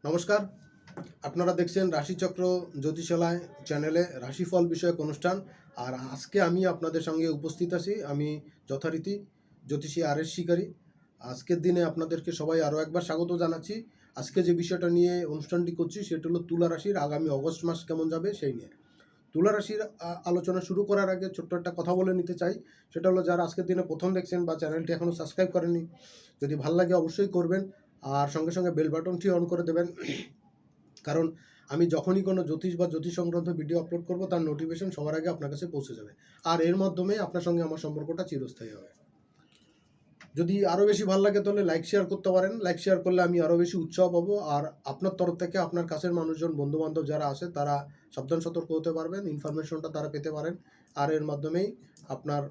নমস্কার, আপনারা দেখছেন রাশিচক্র জ্যোতিষালয় চ্যানেলে রাশিফল বিষয়ক অনুষ্ঠান। আর আজকে আমি আপনাদের সঙ্গে উপস্থিত আছি। আমি যথারীতি জ্যোতিষী আর.এস. শিকারী। আজকের দিনে আপনাদেরকে সবাই আরও একবার স্বাগত জানাচ্ছি। আজকে যে বিষয়টা নিয়ে অনুষ্ঠানটি করছি সেটা হলো তুলা রাশির আগামী অগস্ট মাস কেমন যাবে সেই নিয়ে। তুলা রাশির আলোচনা শুরু করার আগে ছোট্ট একটা কথা বলে নিতে চাই। সেটা হলো, যারা আজকের দিনে প্রথম দেখছেন বা চ্যানেলটি এখনও সাবস্ক্রাইব করেননি, যদি ভালো লাগে অবশ্যই করবেন। আর সঙ্গে সঙ্গে বেল বাটনটি অন করে দেবেন, কারণ আমি যখনই কোনো জ্যোতিষ বা জ্যোতিষ সংক্রান্ত ভিডিও আপলোড করব তার নোটিফিকেশন সবার আগে আপনার কাছে পৌঁছে যাবে। আর এর মাধ্যমে আপনার সঙ্গে আমার সম্পর্কটা চিরস্থায়ী হবে। যদি আরও বেশি ভালো লাগে তাহলে লাইক শেয়ার করতে পারেন। লাইক শেয়ার করলে আমি আরও বেশি উৎসাহ পাবো। আর আপনার তরফ থেকে আপনার কাছের মানুষজন, বন্ধুবান্ধব যারা আছে তারা সাবধান সতর্ক হতে পারবেন, ইনফরমেশনটা তারা পেতে পারেন। আর এর মাধ্যমেই আপনার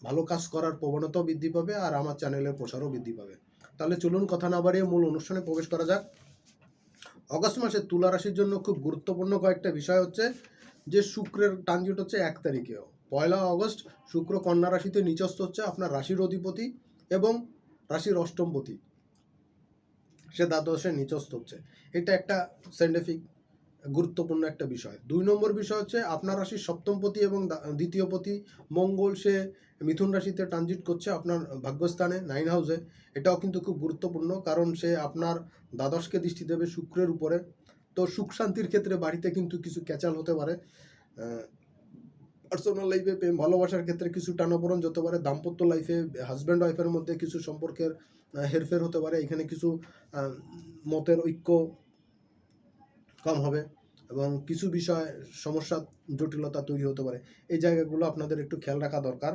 ভালো কাজ করার প্রবণতাও বৃদ্ধি পাবে আর আমার চ্যানেলের প্রসারও বৃদ্ধি পাবে। তাহলে চলুন কথা না বাড়িয়ে মূল অনুষ্ঠানে প্রবেশ করা যাক। অগস্ট মাসে তুলা রাশির জন্য খুব গুরুত্বপূর্ণ কয়েকটা বিষয় হচ্ছে যে শুক্রের ট্রানজিট হচ্ছে 1 তারিখেও। 1 আগস্ট শুক্র কন্যা রাশিতে নিচস্থ হচ্ছে, আপনার রাশির অধিপতি এবং রাশির অষ্টমপতি সে দ্বাদশে নিচস্থ হচ্ছে। এটা একটা সাইন্টিফিক গুরুত্বপূর্ণ একটা বিষয়। 2 নম্বর বিষয় হচ্ছে আপনার রাশির সপ্তমপতি এবং দ্বিতীয়পতি মঙ্গল সে মিথুন রাশিতে ট্রানজিট করছে আপনার ভাগ্যস্থানে 9 হাউসে। এটাও কিন্তু খুব গুরুত্বপূর্ণ, কারণ সে আপনার দ্বাদশকে দৃষ্টি দেবে শুক্রের উপরে। তো সুখ শান্তির ক্ষেত্রে বাড়িতে কিন্তু কিছু ক্যাচাল হতে পারে, পার্সোনাল লাইফে প্রেম ভালোবাসার ক্ষেত্রে কিছু টানাপোড়েন যেতে পারে, দাম্পত্য লাইফে হাজব্যান্ড ওয়াইফের মধ্যে কিছু সম্পর্কের হেরফের হতে পারে, এখানে কিছু মতের ঐক্য কম হবে এবং কিছু বিষয় সমস্যা জটিলতা তৈরি হতে পারে। এই জায়গাগুলো আপনাদের একটু খেয়াল রাখা দরকার।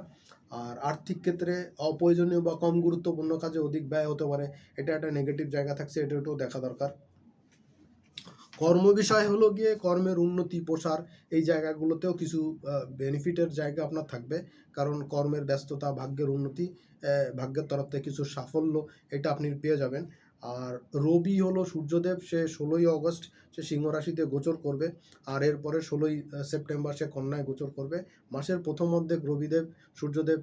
আর আর্থিক ক্ষেত্রে অপ্রয়োজনীয় বা কম গুরুত্বপূর্ণ কাজে অধিক ব্যয় হতে পারে, এটা একটা নেগেটিভ জায়গা থাকছে, এটা একটু দেখা দরকার। কর্ম বিষয় হলো গিয়ে কর্মের উন্নতি প্রসার, এই জায়গাগুলোতেও কিছু বেনিফিটের জায়গা আপনার থাকবে, কারণ কর্মের ব্যস্ততা, ভাগ্যের উন্নতি, ভাগ্যের তরফ থেকে কিছু সাফল্য এটা আপনি পেয়ে যাবেন। আর রবি হলো সূর্যদেব, সে 16ই আগস্ট সে সিংহ রাশিতে গোচর করবে, আর এরপরে 16ই সেপ্টেম্বর সে কন্যায় গোচর করবে। মাসের প্রথম অর্ধেক রবিদেব সূর্যদেব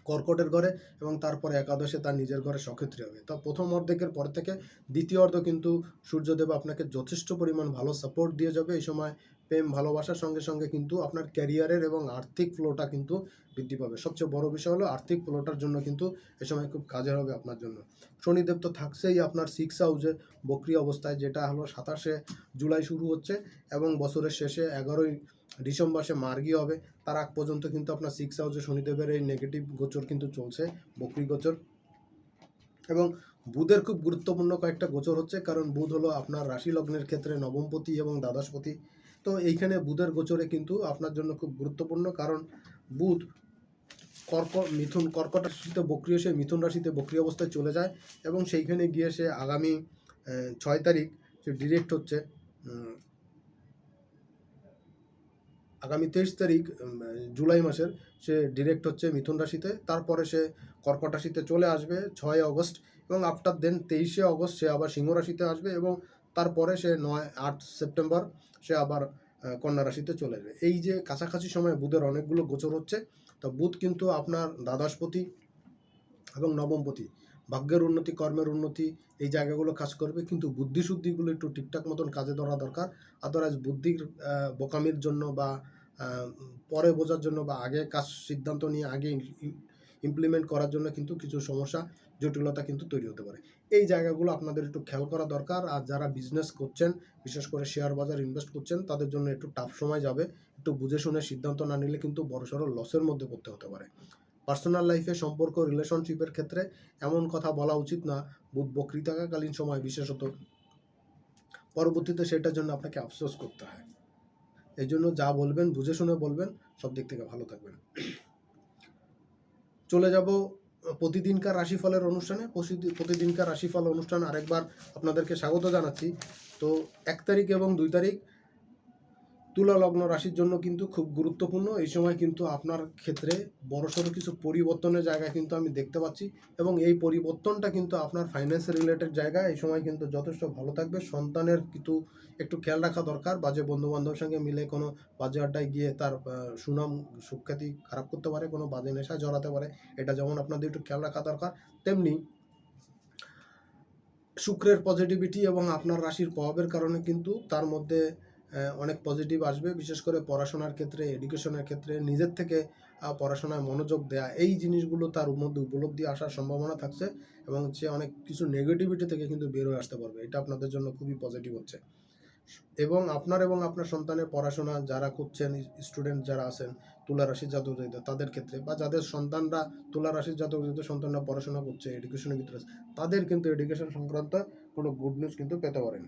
কর্কটের ঘরে এবং তারপরে একাদশে তার নিজের ঘরে সক্ষেত্রী হবে। তা প্রথম অর্ধেকের পর থেকে দ্বিতীয় অর্ধ কিন্তু সূর্যদেব আপনাকে যথেষ্ট পরিমাণ ভালো সাপোর্ট দিয়ে যাবে। এই সময় প্রেম ভালোবাসার সঙ্গে সঙ্গে কিন্তু আপনার ক্যারিয়ারের এবং আর্থিক ফ্লোটা কিন্তু বৃদ্ধি পাবে। সবচেয়ে বড় বিষয় হলো আর্থিক ফ্লোটার জন্য কিন্তু এই সময় খুব কাজের হবে আপনার জন্য। শনিদেব তো থাকছেই আপনার 6 হাউসে বক্রি অবস্থায়, যেটা হলো 27শে জুলাই শুরু হচ্ছে এবং বছরের শেষে 11ই ডিসেম্বর সে মার্গী হবে। তার আগ পর্যন্ত কিন্তু আপনার 6 হাউসে শনিদেবের এই নেগেটিভ গোচর কিন্তু চলছে, বক্রি গোচর। এবং বুধের খুব গুরুত্বপূর্ণ কয়েকটা গোচর হচ্ছে, কারণ বুধ হলো আপনার রাশি লগ্নের ক্ষেত্রে নবমপতি এবং দ্বাদশপতি। তো এইখানে বুধের গোচরে কিন্তু আপনার জন্য খুব গুরুত্বপূর্ণ, কারণ বুধ কর্কট রাশিতে বক্রি, সে মিথুন রাশিতে বক্রি অবস্থায় চলে যায় এবং সেইখানে গিয়ে সে আগামী 6 তারিখ সে ডিরেক্ট হচ্ছে, আগামী 23 তারিখ জুলাই মাসের সে ডিরেক্ট হচ্ছে মিথুন রাশিতে। তারপরে সে কর্কট রাশিতে চলে আসবে 6 আগস্ট এবং আফটার দেন 23শে আগস্ট সে আবার সিংহ রাশিতে আসবে এবং তারপরে সে 8 সেপ্টেম্বর সে আবার কন্যা রাশিতে চলে আসবে। এই যে কাছাকাছি সময়ে বুধের অনেকগুলো গোচর হচ্ছে, তো বুধ কিন্তু আপনার দ্বাদশপতি এবং নবমপতি, ভাগ্যের উন্নতি, কর্মের উন্নতি, এই জায়গাগুলো কাজ করবে, কিন্তু বুদ্ধিশুদ্ধিগুলো একটু ঠিকঠাক মতন কাজে ধরা দরকার। আদারওয়াইজ বুদ্ধির বোকামির জন্য বা পরে বোঝার জন্য বা আগে কাজ সিদ্ধান্ত নিয়ে আগে ইমপ্লিমেন্ট করার জন্য কিন্তু কিছু সমস্যা জটিলতা কিন্তু তৈরি হতে পারে। এই জায়গাগুলো আপনাদের একটু খেয়াল করা দরকার। আর যারা বিজনেস করছেন, বিশেষ করে শেয়ার বাজার ইনভেস্ট করছেন, তাদের জন্য একটু টাফ সময় যাবে। একটু বুঝে শুনে সিদ্ধান্ত না নিলে কিন্তু বড়সড় লসের মধ্যে পড়তে হতে পারে। পার্সোনাল লাইফে সম্পর্ক, রিলেশনশিপের ক্ষেত্রে এমন কথা বলা উচিত না বুধ বক্রি থাকাকালীন সময়, বিশেষত পরবর্তীতে সেটার জন্য আপনাকে আফসোস করতে হয়। এই জন্য যা বলবেন বুঝে শুনে বলবেন, সব দিক থেকে ভালো থাকবেন। চলে যাব প্রতিদিনকার রাশিফলের অনুষ্ঠানে। প্রতিদিনকার রাশিফল অনুষ্ঠান আরেকবার আপনাদেরকে স্বাগত জানাচ্ছি। তো 1 তারিখ এবং 2 তারিখ তুলা লগ্ন রাশির জন্য কিন্তু খুব গুরুত্বপূর্ণ। এই সময় কিন্তু আপনার ক্ষেত্রে বড়সড় কিছু পরিবর্তনের জায়গা কিন্তু আমি দেখতে পাচ্ছি এবং এই পরিবর্তনটা কিন্তু আপনার ফাইন্যান্স রিলেটেড জায়গা। এই সময় কিন্তু যথেষ্ট ভালো থাকবে। সন্তানের কিন্তু একটু খেয়াল রাখা দরকার। বাজে বন্ধুবান্ধবের সঙ্গে মিলে কোনো বাজে আড্ডায় গিয়ে তার সুনাম সুখ্যাতি খারাপ করতে পারে, কোনো বাজে নেশায় জড়াতে পারে। এটা যেমন আপনাদের একটু খেয়াল রাখা দরকার, তেমনি শুক্রের পজিটিভিটি এবং আপনার রাশির প্রভাবের কারণে কিন্তু তার মধ্যে অনেক পজিটিভ আসবে, বিশেষ করে পড়াশোনার ক্ষেত্রে, এডুকেশনের ক্ষেত্রে নিজের থেকে পড়াশোনায় মনোযোগ দেয়া, এই জিনিসগুলো তার মধ্যে উপলব্ধি আসার সম্ভাবনা থাকছে এবং সে অনেক কিছু নেগেটিভিটি থেকে কিন্তু বের হয়ে আসতে পারবে। এটা আপনাদের জন্য খুবই পজিটিভ হচ্ছে। এবং আপনার সন্তানের পড়াশোনা যারা করছেন, স্টুডেন্ট যারা আছেন তুলা রাশির জাতক জাতিকা, তাদের ক্ষেত্রে বা যাদের সন্তানরা তুলা রাশির জাতক জাতিকা সন্তানরা পড়াশোনা করছে, এডুকেশনের ভিতরে আছে, তাদের কিন্তু এডুকেশন সংক্রান্ত কোনো গুড নিউজ কিন্তু পেতে পারেন।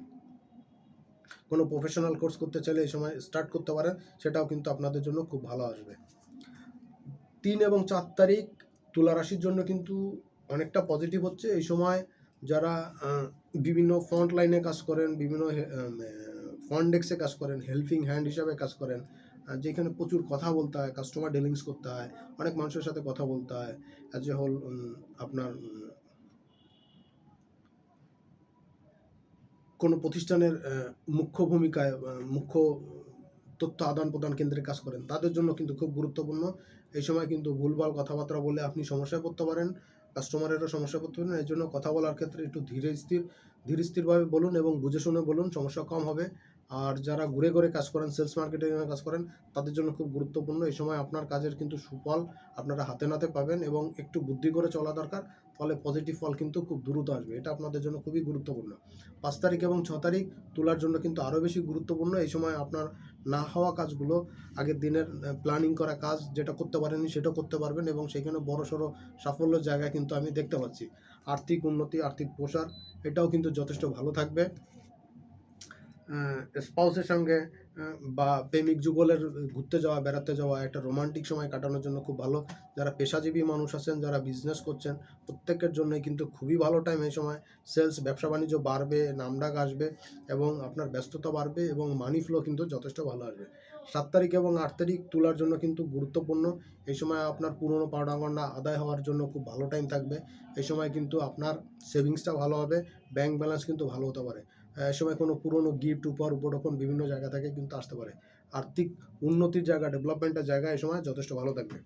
কোনো প্রফেশনাল কোর্স করতে চাইলে এই সময় স্টার্ট করতে পারেন, সেটাও কিন্তু আপনাদের জন্য খুব ভালো আসবে। 3 এবং 4 তারিখ তুলা রাশির জন্য কিন্তু অনেকটা পজিটিভ হচ্ছে। এই সময় যারা বিভিন্ন ফ্রন্ট লাইনে কাজ করেন, বিভিন্ন ফ্রন্ট ডেস্কে কাজ করেন, হেল্পিং হ্যান্ড হিসাবে কাজ করেন, যেখানে প্রচুর কথা বলতে হয়, কাস্টমার ডিলিংস করতে হয়, অনেক মানুষের সাথে কথা বলতে হয়, অ্যাজ এ হোল আপনার কোনো প্রতিষ্ঠানের মুখ্য ভূমিকায়, মুখ্য তথ্য আদান প্রদান কেন্দ্রে কাজ করেন, তাদের জন্য কিন্তু খুব গুরুত্বপূর্ণ। এই সময় কিন্তু ভুলভাল কথাবার্তা বলে আপনি সমস্যায় পড়তে পারেন, কাস্টমারেরও সমস্যায় পড়তে পারেন। এই জন্য কথা বলার ক্ষেত্রে একটু ধীর স্থিরভাবে বলুন এবং বুঝে শুনে বলুন, সমস্যা কম হবে। আর যারা ঘুরে ঘুরে কাজ করেন, সেলস মার্কেটিংয়ে কাজ করেন, তাদের জন্য খুব গুরুত্বপূর্ণ। এই সময় আপনার কাজের কিন্তু সুফল আপনারা হাতে নাতে পাবেন এবং একটু বুদ্ধি করে চলা দরকার, ফলে পজিটিভ ফল কিন্তু খুব দ্রুত আসবে। এটা আপনাদের জন্য খুবই গুরুত্বপূর্ণ। 5 তারিখ এবং 6 তারিখ তুলার জন্য কিন্তু আরও বেশি গুরুত্বপূর্ণ। এই সময় আপনার না হওয়া কাজগুলো, আগের দিনের প্ল্যানিং করা কাজ যেটা করতে পারেননি সেটাও করতে পারবেন এবং সেখানে বড়সড় সাফল্যের জায়গা কিন্তু আমি দেখতে পাচ্ছি। আর্থিক উন্নতি, আর্থিক প্রসার, এটাও কিন্তু যথেষ্ট ভালো থাকবে। স্পাউসের সঙ্গে বা প্রেমিক যুগলের ঘুরতে যাওয়া, বেড়াতে যাওয়া, একটা রোমান্টিক সময় কাটানোর জন্য খুব ভালো। যারা পেশাজীবী মানুষ আছেন, যারা বিজনেস করছেন, প্রত্যেকের জন্যই কিন্তু খুবই ভালো টাইম এই সময়। সেলস, ব্যবসা বাণিজ্য বাড়বে, নামডাক আসবে এবং আপনার ব্যস্ততা বাড়বে এবং মানি ফ্লো কিন্তু যথেষ্ট ভালো আসবে। 7 তারিখ এবং 8 তারিখ তুলার জন্য কিন্তু গুরুত্বপূর্ণ। এই সময় আপনার পুরনো পাওনা আদায় হওয়ার জন্য খুব ভালো টাইম থাকবে। এই সময় কিন্তু আপনার সেভিংসটা ভালো হবে, ব্যাংক ব্যালেন্স কিন্তু ভালো হতে পারে। এই সময় কোনো পুরনো গিফট, উপঢৌকন বিভিন্ন জায়গা থেকে কিন্তু আসতে পারে। আর্থিক উন্নতির জায়গা, ডেভেলপমেন্টের জায়গা এই সময় যথেষ্ট ভালো থাকবে।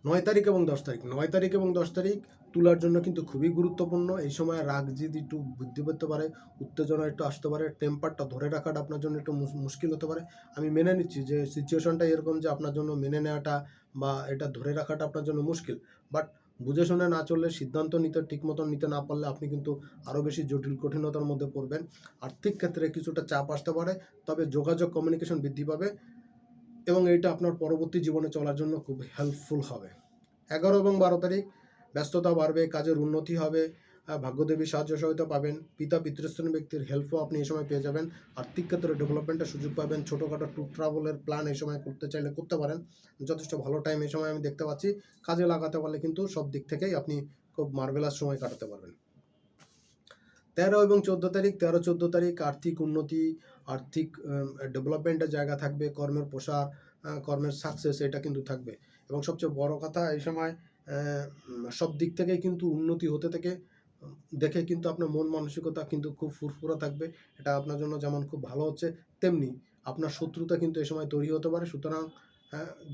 9 তারিখ এবং 10 তারিখ, 9 তারিখ এবং 10 তারিখ তুলার জন্য কিন্তু খুবই গুরুত্বপূর্ণ। এই সময় রাগ জিদ একটু বৃদ্ধি পেতে পারে, উত্তেজনা একটু আসতে পারে, টেম্পারটা ধরে রাখাটা আপনার জন্য একটু মুশকিল হতে পারে। আমি মেনে নিচ্ছি যে সিচুয়েশনটা এরকম যে আপনার জন্য মেনে নেওয়াটা বা এটা ধরে রাখাটা আপনার জন্য মুশকিল, বাট বুঝে শুনে না চললে, সিদ্ধান্ত নিতে ঠিক মতন নিতে না পারলে আপনি কিন্তু আরও বেশি জটিল কঠিনতার মধ্যে পড়বেন। আর্থিক ক্ষেত্রে কিছুটা চাপ আসতে পারে, তবে যোগাযোগ, কমিউনিকেশন বৃদ্ধি পাবে এবং এইটা আপনার পরবর্তী জীবনে চলার জন্য খুব হেল্পফুল হবে। 11 এবং 12 তারিখ ব্যস্ততা বাড়বে, কাজের উন্নতি হবে, ভাগ্যদেবীর সাহায্য সহায়তা পাবেন, পিতৃস্থানীয় ব্যক্তির হেল্পও আপনি এই সময় পেয়ে যাবেন। আর্থিক ক্ষেত্রে ডেভেলপমেন্টের সুযোগ পাবেন। ছোটোখাটো ট্যুর ট্রাভেলের প্ল্যান এই সময় করতে চাইলে করতে পারেন। যথেষ্ট ভালো টাইম এই সময় আমি দেখতে পাচ্ছি। কাজে লাগাতে পারলে কিন্তু সব দিক থেকেই আপনি খুব মার্ভেলাস সময় কাটাতে পারবেন। 13 এবং 14 তারিখ, 13-14 তারিখ আর্থিক উন্নতি, আর্থিক ডেভেলপমেন্টের জায়গা থাকবে, কর্মের প্রসার, কর্মের সাকসেস, এটা কিন্তু থাকবে এবং সবচেয়ে বড় কথা এই সময় সব দিক থেকেই কিন্তু উন্নতি হতে থেকে দেখে কিন্তু আপনার মন মানসিকতা কিন্তু খুব ফুরফুরা থাকবে। এটা আপনার জন্য যেমন খুব ভালো হচ্ছে, তেমনি আপনার শত্রুতা কিন্তু এই সময় তৈরি হতে পারে। সুতরাং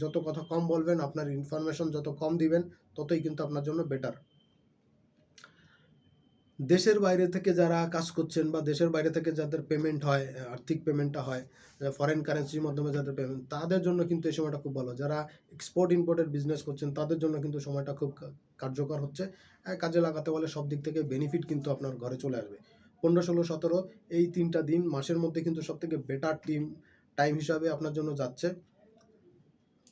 যত কথা কম বলবেন, আপনার ইনফরমেশন যত কম দিবেন, ততই কিন্তু আপনার জন্য বেটার। দেশের বাইরে থেকে যারা কাজ করছেন বা দেশের বাইরে থেকে যাদের পেমেন্ট হয়, আর্থিক পেমেন্টটা হয় ফরেন কারেন্সির মাধ্যমে যাদের পেমেন্ট, তাদের জন্য কিন্তু এই সময়টা খুব ভালো। যারা এক্সপোর্ট ইম্পোর্টের বিজনেস করছেন, তাদের জন্য কিন্তু সময়টা খুব কার্যকর হচ্ছে। কাজে লাগাতে বলে সব দিক থেকে বেনিফিট কিন্তু আপনার ঘরে চলে আসবে। 15, 16, 17 এই 3টা দিন মাসের মধ্যে কিন্তু সবথেকে বেটার টাইম হিসাবে আপনার জন্য যাচ্ছে।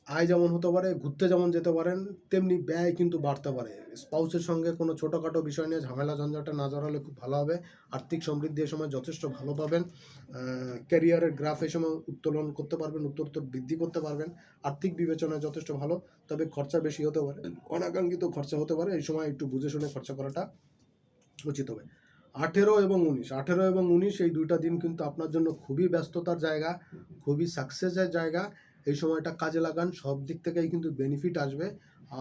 আয় যেমন হতে পারে, ঘুরতে যেমন যেতে পারেন, তেমনি ব্যয় কিন্তু বাড়তে পারে। স্পাউসের সঙ্গে কোনো ছোটোখাটো বিষয় নিয়ে ঝামেলা ঝঞ্ঝাটে না জড়ালে খুব ভালো হবে। আর্থিক সমৃদ্ধি এ সময় যথেষ্ট ভালো পাবেন। ক্যারিয়ারের গ্রাফ এই সময় উত্তোলন করতে পারবেন, উত্তরোত্তর বৃদ্ধি করতে পারবেন। আর্থিক বিবেচনায় যথেষ্ট ভালো, তবে খরচা বেশি হতে পারে, অনাকাঙ্ক্ষিত খরচা হতে পারে। এই সময় একটু বুঝে শুনে খরচা করাটা উচিত হবে। 18 এবং 19 এই 2টা দিন কিন্তু আপনার জন্য খুবই ব্যস্ততার জায়গা, খুবই সাকসেসের জায়গা। এই সময়টা কাজে লাগান, সব দিক থেকেই কিন্তু বেনিফিট আসবে।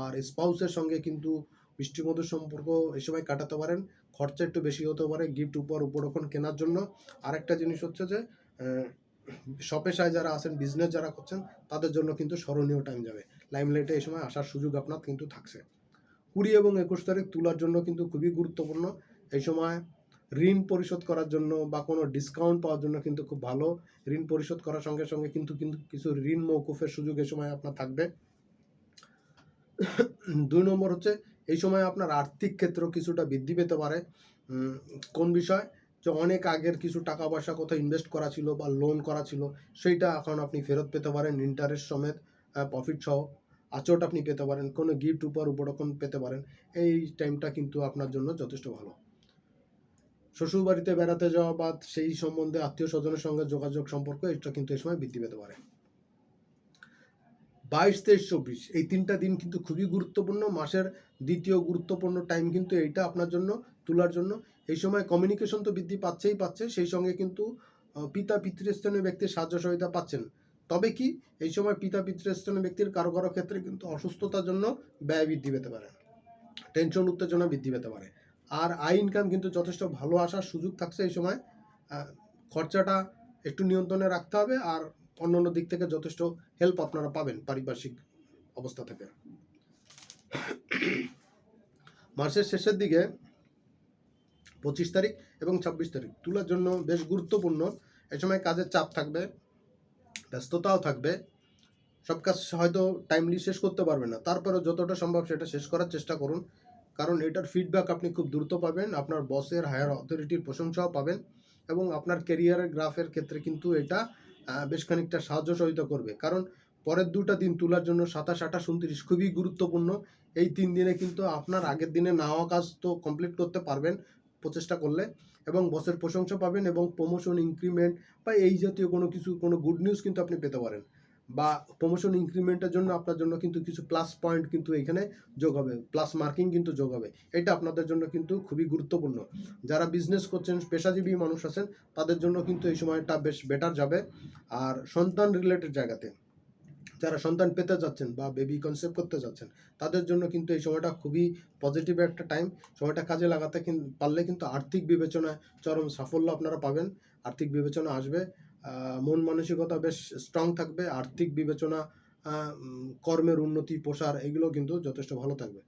আর স্পাউসের সঙ্গে কিন্তু মিষ্টিমধুর সম্পর্ক এই সময় কাটাতে পারেন। খরচা একটু বেশি হতে পারে গিফট, উপঢৌকন কেনার জন্য। আরেকটা জিনিস হচ্ছে যে স্বপেশায় যারা আছেন, বিজনেস যারা করছেন, তাদের জন্য কিন্তু স্মরণীয় টাইম যাবে। লাইমলাইটে এই সময় আসার সুযোগ আপনার কিন্তু থাকছে। 20 এবং 21 তারিখ তুলার জন্য কিন্তু খুবই গুরুত্বপূর্ণ। এই সময় ঋণ পরিশোধ করার জন্য বা কোনো ডিসকাউন্ট পাওয়ার জন্য কিন্তু খুব ভালো। ঋণ পরিশোধ করার সঙ্গে সঙ্গে কিন্তু কিছু ঋণ মওকুফের সুযোগ এই সময় আপনার থাকবে। 2 নম্বর হচ্ছে এই সময় আপনার আর্থিক ক্ষেত্র কিছুটা বৃদ্ধি পেতে পারে। কোন বিষয়? যে অনেক আগের কিছু টাকা পয়সা কোথাও ইনভেস্ট করা ছিল বা লোন করা ছিল, সেইটা এখন আপনি ফেরত পেতে পারেন ইন্টারেস্ট সমেত, প্রফিট সহ আচট আপনি পেতে পারেন, কোনো গিফট উপরকম পেতে পারেন। এই টাইমটা কিন্তু আপনার জন্য যথেষ্ট ভালো। শ্বশুর বাড়িতে বেড়াতে যাওয়া বা সেই সম্বন্ধে আত্মীয় স্বজনের সঙ্গে যোগাযোগ সম্পর্ক এটা কিন্তু এই সময় বৃদ্ধি পেতে পারে। 22, 23, 24 এই 3টা দিন কিন্তু খুবই গুরুত্বপূর্ণ। মাসের দ্বিতীয় গুরুত্বপূর্ণ টাইম কিন্তু এইটা আপনার জন্য, তুলার জন্য। এই সময় কমিউনিকেশন তো বৃদ্ধি পাচ্ছে, সেই সঙ্গে কিন্তু পিতা পিতৃস্থানীয় ব্যক্তির সাহায্য সহযোগিতা পাচ্ছেন। তবে কি এই সময় পিতা পিতৃস্থানীয় ব্যক্তির কারো কারো ক্ষেত্রে কিন্তু অসুস্থতার জন্য ব্যয় বৃদ্ধি পেতে পারে, টেনশন উত্তেজনা বৃদ্ধি পেতে পারে। আর আয় ইনকাম কিন্তু যথেষ্ট ভালো আসার সুযোগ থাকছে এই সময়। খরচাটা একটু নিয়ন্ত্রণে রাখতে হবে, আর অন্যান্য দিক থেকে যথেষ্ট হেল্প আপনারা পাবেন পারিপার্শ্বিক অবস্থা থেকে। মাসের শেষের দিকে 25 তারিখ এবং 26 তারিখ তুলার জন্য বেশ গুরুত্বপূর্ণ। এই সময় কাজের চাপ থাকবে, ব্যস্ততাও থাকবে, সব কাজ হয়তো টাইমলি শেষ করতে পারবেন না, তারপরেও যতটা সম্ভব সেটা শেষ করার চেষ্টা করুন, কারণ এটার ফিডব্যাক আপনি খুব দ্রুত পাবেন, আপনার বসের হায়ার অথরিটির প্রশংসাও পাবেন, এবং আপনার ক্যারিয়ারের গ্রাফের ক্ষেত্রে কিন্তু এটা বেশ খানিকটা সাহায্য সহযোগিতা করবে। কারণ পরের 2টা দিন তুলার জন্য 27, 28, 29 খুবই গুরুত্বপূর্ণ। এই 3 দিনে কিন্তু আপনার আগের দিনে না হওয়া কাজ তো কমপ্লিট করতে পারবেন প্রচেষ্টা করলে, এবং বসের প্রশংসা পাবেন, এবং প্রমোশন, ইনক্রিমেন্ট বা এই জাতীয় কোনো গুড নিউজ কিন্তু আপনি পেতে পারেন, বা প্রমোশন ইনক্রিমেন্টের জন্য আপনার জন্য কিন্তু কিছু প্লাস পয়েন্ট কিন্তু এখানে যোগ হবে, প্লাস মার্কিং কিন্তু যোগ হবে। এটা আপনাদের জন্য কিন্তু খুবই গুরুত্বপূর্ণ। যারা বিজনেস করছেন, পেশাজীবী মানুষ আছেন, তাদের জন্য কিন্তু এই সময়টা বেশ বেটার যাবে। আর সন্তান রিলেটেড জায়গাতে যারা সন্তান পেতে যাচ্ছেন বা বেবি কনসেপ্ট করতে যাচ্ছেন, তাদের জন্য কিন্তু এই সময়টা খুবই পজিটিভ একটা টাইম। সময়টা কাজে লাগাতে পারলে কিন্তু আর্থিক বিবেচনায় চরম সাফল্য আপনারা পাবেন, আর্থিক বিবেচনা আসবে, মন মানসিকতা বেশ স্ট্রং থাকবে, আর্থিক বিবেচনা, কর্মের উন্নতি, প্রসার, এগুলো কিন্তু যথেষ্ট ভালো থাকবে।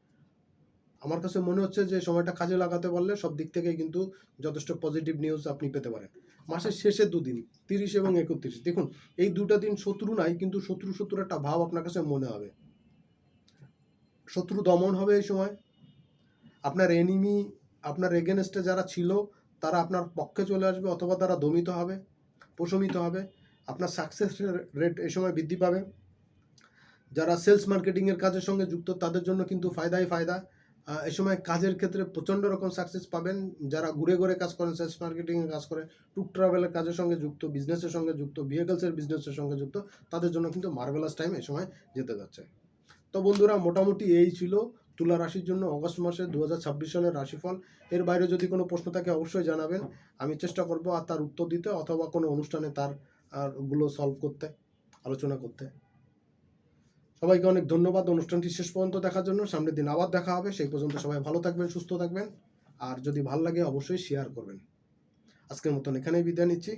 আমার কাছে মনে হচ্ছে যে সময়টা কাজে লাগাতে পারলে সব দিক থেকেই কিন্তু যথেষ্ট পজিটিভ নিউজ আপনি পেতে পারেন। মাসের শেষে 2 দিন 30 এবং 31, দেখুন এই 2টা দিন শত্রু নাই, কিন্তু শত্রু একটা ভাব আপনার কাছে মনে হবে। শত্রু দমন হবে এই সময়। আপনার এনিমি, আপনার এগেনস্টে যারা ছিল তারা আপনার পক্ষে চলে আসবে, অথবা তারা দমিত হবে, প্রশমিত হবে। আপনার সাকসেস রেট এই সময় বৃদ্ধি পাবে। যারা সেলস মার্কেটিংয়ের কাজের সঙ্গে যুক্ত তাদের জন্য কিন্তু ফায়দাই ফায়দা। এই সময় কাজের ক্ষেত্রে প্রচণ্ড রকম সাকসেস পাবেন। যারা ঘুরে ঘুরে কাজ করেন, সেলস মার্কেটিংয়ের কাজ করে, ট্যুর ট্রাভেলের কাজের সঙ্গে যুক্ত, বিজনেসের সঙ্গে যুক্ত, ভেহিকলসের বিজনেসের সঙ্গে যুক্ত, তাদের জন্য কিন্তু মার্ভেলাস টাইম এই সময় যেতে যাচ্ছে। তো বন্ধুরা, মোটামুটি এই ছিল তুলা রাশির জন্য অগস্ট মাসে 2026 সালের রাশিফল। এর বাইরে যদি কোনো প্রশ্ন থাকে অবশ্যই জানাবেন, আমি চেষ্টা করব আর তার উত্তর দিতে, অথবা কোনো অনুষ্ঠানে তার গুলো সলভ করতে, আলোচনা করতে। সবাইকে অনেক ধন্যবাদ অনুষ্ঠানটি শেষ পর্যন্ত দেখার জন্য। সামনের দিন আবার দেখা হবে, সেই পর্যন্ত সবাই ভালো থাকবেন, সুস্থ থাকবেন, আর যদি ভালো লাগে অবশ্যই শেয়ার করবেন। আজকের মতন এখানেই বিদায় নিচ্ছি,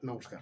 নমস্কার।